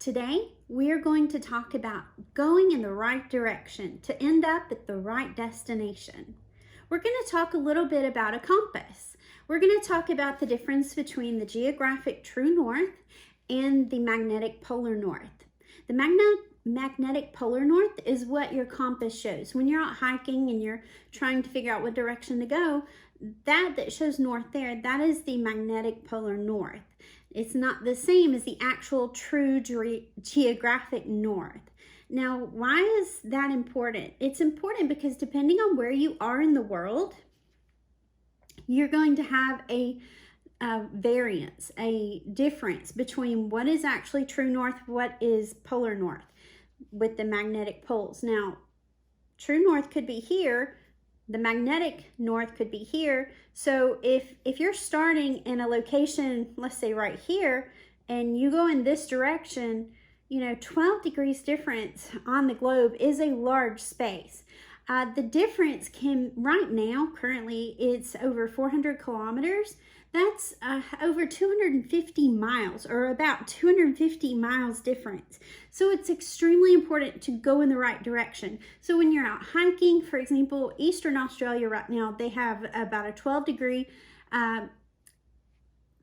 Today, we are going to talk about going in the right direction to end up at the right destination. We're going to talk a little bit about a compass. We're going to talk about the difference between the geographic true north and the magnetic polar north. The magnetic polar north is what your compass shows. When you're out hiking and you're trying to figure out what direction to go, that shows north there, that is the magnetic polar north. It's not the same as the actual true geographic north. Now, why is that important? It's important because depending on where you are in the world, you're going to have a variance, a difference between what is actually true north, what is polar north with the magnetic poles. Now, true north could be here, the magnetic north could be here. So if you're starting in a location, let's say right here, and you go in this direction, 12 degrees difference on the globe is a large space. The difference right now, currently, it's over 400 kilometers. That's over 250 miles, or about 250 miles difference. So it's extremely important to go in the right direction. So when you're out hiking, for example, Eastern Australia right now, they have about a 12-degree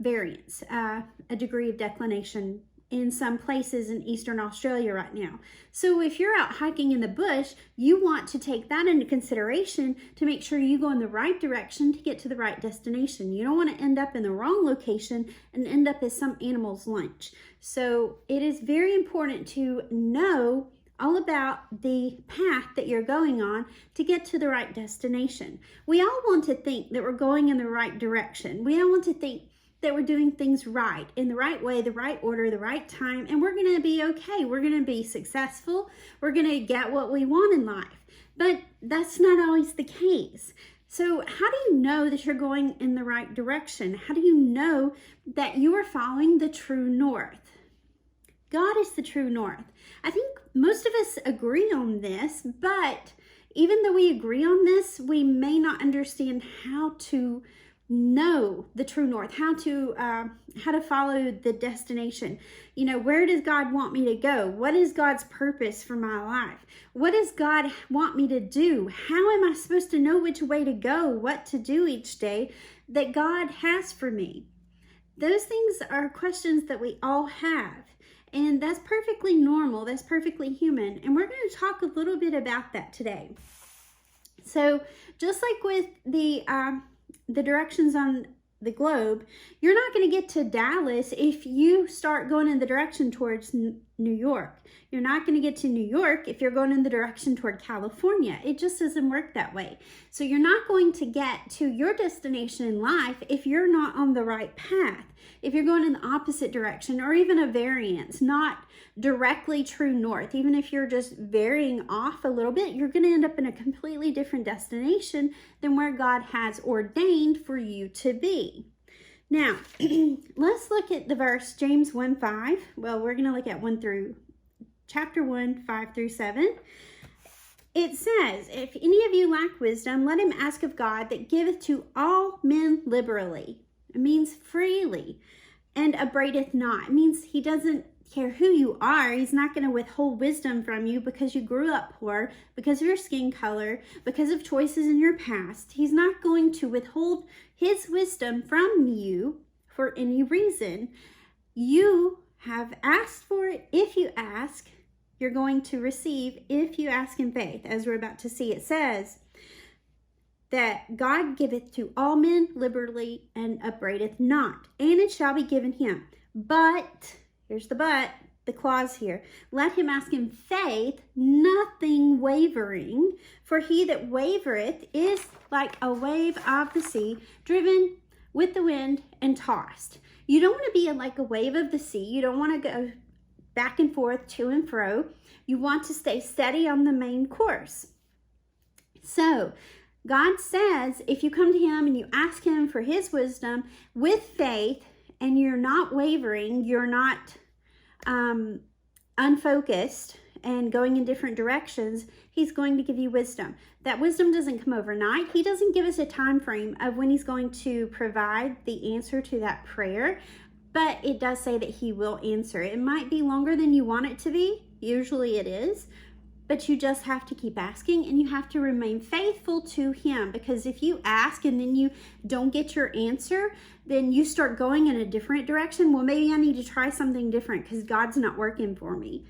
variance, a degree of declination in some places in Eastern Australia right now. So if you're out hiking in the bush, you want to take that into consideration to make sure you go in the right direction to get to the right destination. You don't want to end up in the wrong location and end up as some animal's lunch. So it is very important to know all about the path that you're going on to get to the right destination. We all want to think that we're going in the right direction. We all want to think that we're doing things right, in the right way, the right order, the right time, and we're going to be okay. We're going to be successful. We're going to get what we want in life. But that's not always the case. So how do you know that you're going in the right direction? How do you know that you are following the true north? God is the true north. I think most of us agree on this, but even though we agree on this, we may not understand how to know the true north, how to follow the destination. Where does God want me to go? What is God's purpose for my life? What does God want me to do? How am I supposed to know which way to go, what to do each day that God has for me? Those things are questions that we all have, and that's perfectly normal. That's perfectly human, and we're going to talk a little bit about that today. So just like with the directions on the globe, you're not going to get to Dallas if you start going in the direction towards New York. You're not going to get to New York if you're going in the direction toward California. It just doesn't work that way. So you're not going to get to your destination in life if you're not on the right path. If you're going in the opposite direction, or even a variance, not directly true north, even if you're just varying off a little bit, you're going to end up in a completely different destination than where God has ordained for you to be. Now, let's look at the verse, James 1:5. Well, we're going to look at chapter 1, 5 through 7. It says, if any of you lack wisdom, let him ask of God that giveth to all men liberally. It means freely, and upbraideth not. It means he doesn't care who you are. He's not going to withhold wisdom from you because you grew up poor, because of your skin color, because of choices in your past. He's not going to withhold his wisdom from you for any reason. You have asked for it. If you ask, you're going to receive if you ask in faith. As we're about to see, it says that God giveth to all men liberally and upbraideth not, and it shall be given him. But, here's the clause here, let him ask in faith, nothing wavering, for he that wavereth is like a wave of the sea, driven with the wind and tossed. You don't want to be like a wave of the sea. You don't want to go back and forth, to and fro. You want to stay steady on the main course. So, God says, if you come to him and you ask him for his wisdom with faith, and you're not wavering, you're not unfocused and going in different directions, he's going to give you wisdom. That wisdom doesn't come overnight. He doesn't give us a time frame of when he's going to provide the answer to that prayer. but it does say that he will answer. It might be longer than you want it to be. Usually it is. But you just have to keep asking, and you have to remain faithful to him, because if you ask and then you don't get your answer, then you start going in a different direction. Well, maybe I need to try something different because God's not working for me.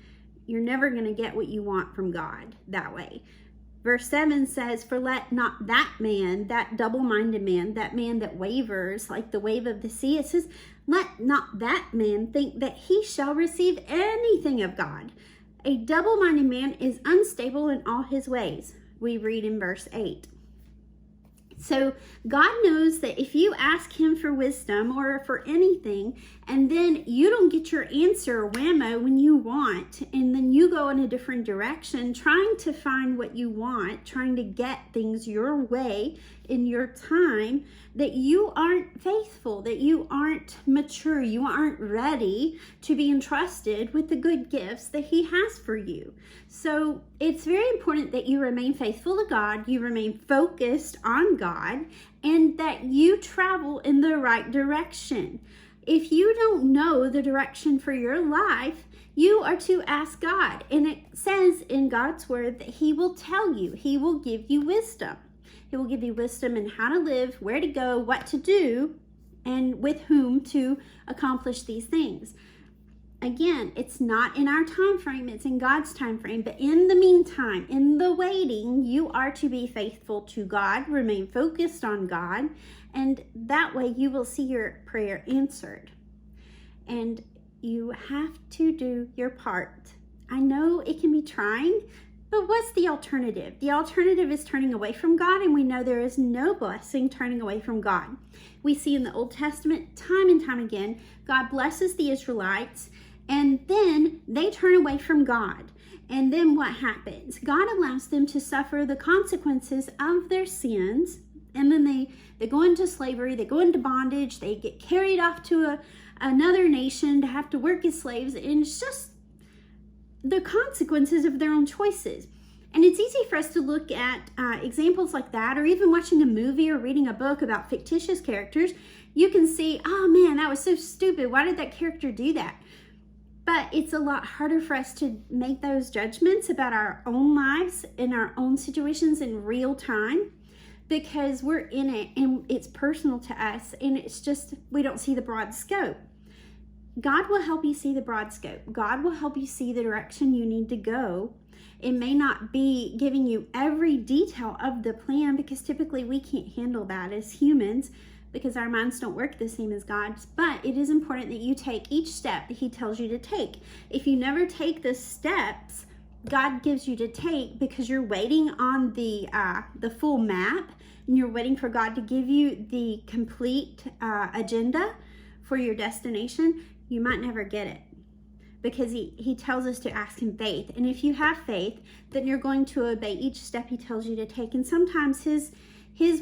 You're never going to get what you want from God that way. Verse 7 says, for let not that man, that double-minded man, that man that wavers like the wave of the sea, it says, let not that man think that he shall receive anything of God. A double-minded man is unstable in all his ways, we read in verse 8. So God knows that if you ask him for wisdom or for anything, and then you don't get your answer whammo when you want, and then you go in a different direction trying to find what you want, trying to get things your way in your time, that you aren't faithful, that you aren't mature, you aren't ready to be entrusted with the good gifts that he has for you. So it's very important that you remain faithful to God, you remain focused on God, and that you travel in the right direction. If you don't know the direction for your life, you are to ask God. And it says in God's word that he will tell you, he will give you wisdom. He will give you wisdom in how to live, where to go, what to do, and with whom to accomplish these things. Again, it's not in our time frame, it's in God's time frame. But in the meantime, in the waiting, you are to be faithful to God, remain focused on God, and that way you will see your prayer answered. And you have to do your part. I know it can be trying, but what's the alternative? The alternative is turning away from God, and we know there is no blessing turning away from God. We see in the Old Testament time and time again, God blesses the Israelites, and then they turn away from God. And then what happens? God allows them to suffer the consequences of their sins, and then they go into slavery, they go into bondage, they get carried off to another nation to have to work as slaves, and it's just the consequences of their own choices. And it's easy for us to look at examples like that, or even watching a movie or reading a book about fictitious characters. You can see, oh man, that was so stupid. Why did that character do that? But it's a lot harder for us to make those judgments about our own lives and our own situations in real time, because we're in it and it's personal to us, and it's just, we don't see the broad scope. God will help you see the broad scope. God will help you see the direction you need to go. It may not be giving you every detail of the plan, because typically we can't handle that as humans, because our minds don't work the same as God's. But it is important that you take each step that he tells you to take. If you never take the steps God gives you to take, because you're waiting on the full map, and you're waiting for God to give you the complete agenda for your destination, you might never get it, because he tells us to ask in faith. And if you have faith, then you're going to obey each step he tells you to take. And sometimes his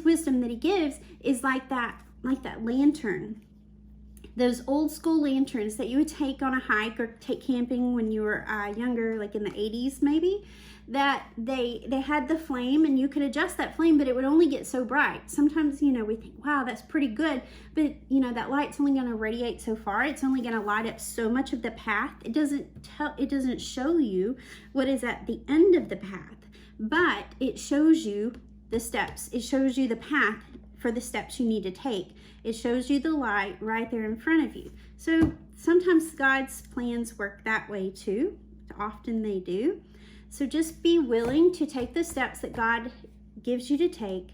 wisdom that he gives is like that lantern, those old school lanterns that you would take on a hike or take camping when you were younger, like in the 80s maybe, that they had the flame, and you could adjust that flame, but it would only get so bright. Sometimes, we think, wow, that's pretty good, but that light's only going to radiate so far. It's only going to light up so much of the path. It doesn't show you what is at the end of the path, but it shows you the steps. It shows you the path for the steps you need to take. It shows you the light right there in front of you. So sometimes God's plans work that way too. Often they do. So just be willing to take the steps that God gives you to take.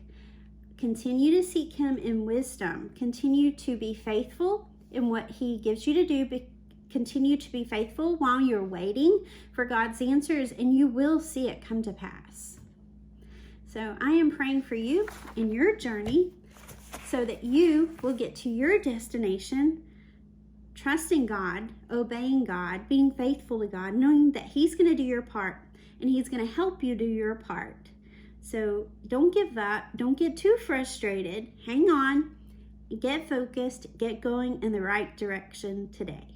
Continue to seek him in wisdom. Continue to be faithful in what he gives you to do. Continue to be faithful while you're waiting for God's answers, and you will see it come to pass. So I am praying for you in your journey, so that you will get to your destination trusting God, obeying God, being faithful to God, knowing that he's going to do your part, and he's going to help you do your part. So don't give up. Don't get too frustrated. Hang on. Get focused. Get going in the right direction today.